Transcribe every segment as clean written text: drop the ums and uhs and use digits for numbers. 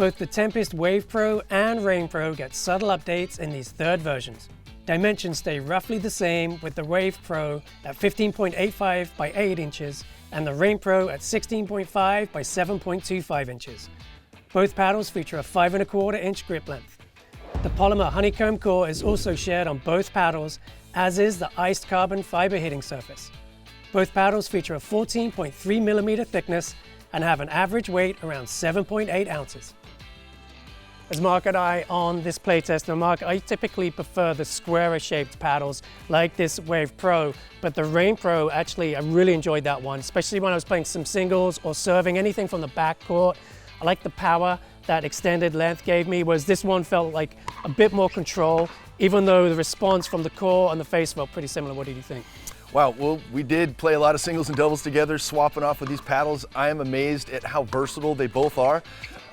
Both the Tempest Wave Pro and Rain Pro get subtle updates in these third versions. Dimensions stay roughly the same, with the Wave Pro at 15.85 by 8 inches and the Rain Pro at 16.5 by 7.25 inches. Both paddles feature a 5¼ inch grip length. The polymer honeycomb core is also shared on both paddles, as is the iced carbon fiber hitting surface. Both paddles feature a 14.3mm thickness and have an average weight around 7.8 ounces. As Mark and I on this playtest, now Mark, I typically prefer the squarer shaped paddles like this Wave Pro, but the Rain Pro, actually, I really enjoyed that one, especially when I was playing some singles or serving anything from the backcourt. I like the power that extended length gave me, whereas this one felt like a bit more control, even though the response from the core and the face felt pretty similar. What did you think? Wow, well, we did play a lot of singles and doubles together, swapping off with these paddles. I am amazed at how versatile they both are.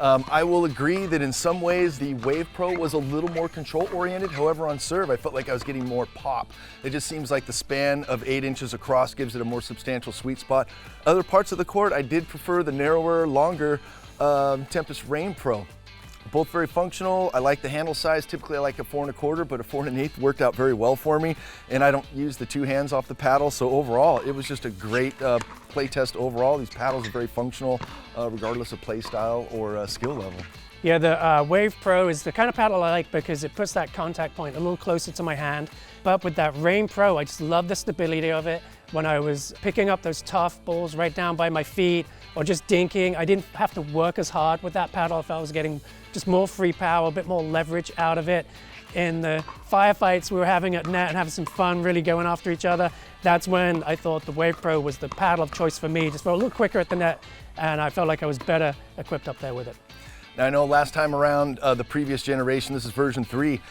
I will agree that in some ways the Wave Pro was a little more control oriented. However, on serve, I felt like I was getting more pop. It just seems like the span of 8 inches across gives it a more substantial sweet spot. Other parts of the court, I did prefer the narrower, longer Tempest Rain Pro. Both very functional. I like the handle size. Typically I like a 4¼ but a 4⅛ worked out very well for me, and I don't use the two hands off the paddle, so overall it was just a great play test overall. These paddles are very functional regardless of play style or skill level. Yeah, the Wave Pro is the kind of paddle I like because it puts that contact point a little closer to my hand. But with that Rain Pro, I just love the stability of it. When I was picking up those tough balls right down by my feet or just dinking, I didn't have to work as hard with that paddle. I felt I was getting just more free power, a bit more leverage out of it. In the firefights we were having at net and having some fun really going after each other, that's when I thought the Wave Pro was the paddle of choice for me. Just felt a little quicker at the net, and I felt like I was better equipped up there with it. Now I know last time around, the previous generation, this is version 3,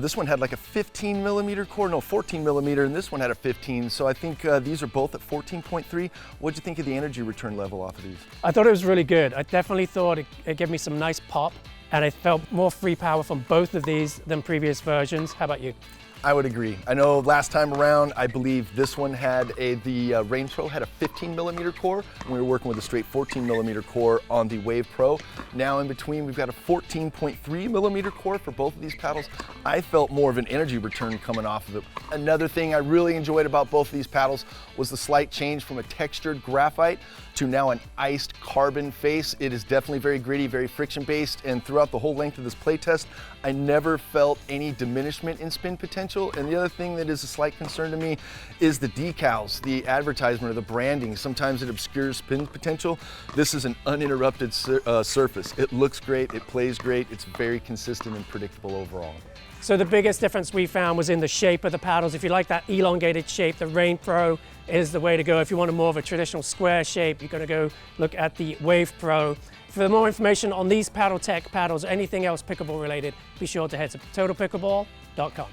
this one had like a 15mm core, no 14mm, and this one had a 15, so I think these are both at 14.3. What'd you think of the energy return level off of these? I thought it was really good. I definitely thought it gave me some nice pop, and I felt more free power from both of these than previous versions. How about you? I would agree. I know last time around, I believe this one had the Rain Pro had a 15mm core, and we were working with a straight 14mm core on the Wave Pro. Now in between, we've got a 14.3mm core for both of these paddles. I felt more of an energy return coming off of it. Another thing I really enjoyed about both of these paddles was the slight change from a textured graphite to now an iced carbon face. It is definitely very gritty, very friction based, and throughout the whole length of this play test, I never felt any diminishment in spin potential. And the other thing that is a slight concern to me is the decals, the advertisement or the branding. Sometimes it obscures spin potential. This is an uninterrupted surface. It looks great, it plays great, it's very consistent and predictable overall. So the biggest difference we found was in the shape of the paddles. If you like that elongated shape, the Rain Pro is the way to go. If you want a more of a traditional square shape, you're gonna go look at the Wave Pro. For more information on these Paddletek paddles or anything else pickleball related, be sure to head to totalpickleball.com.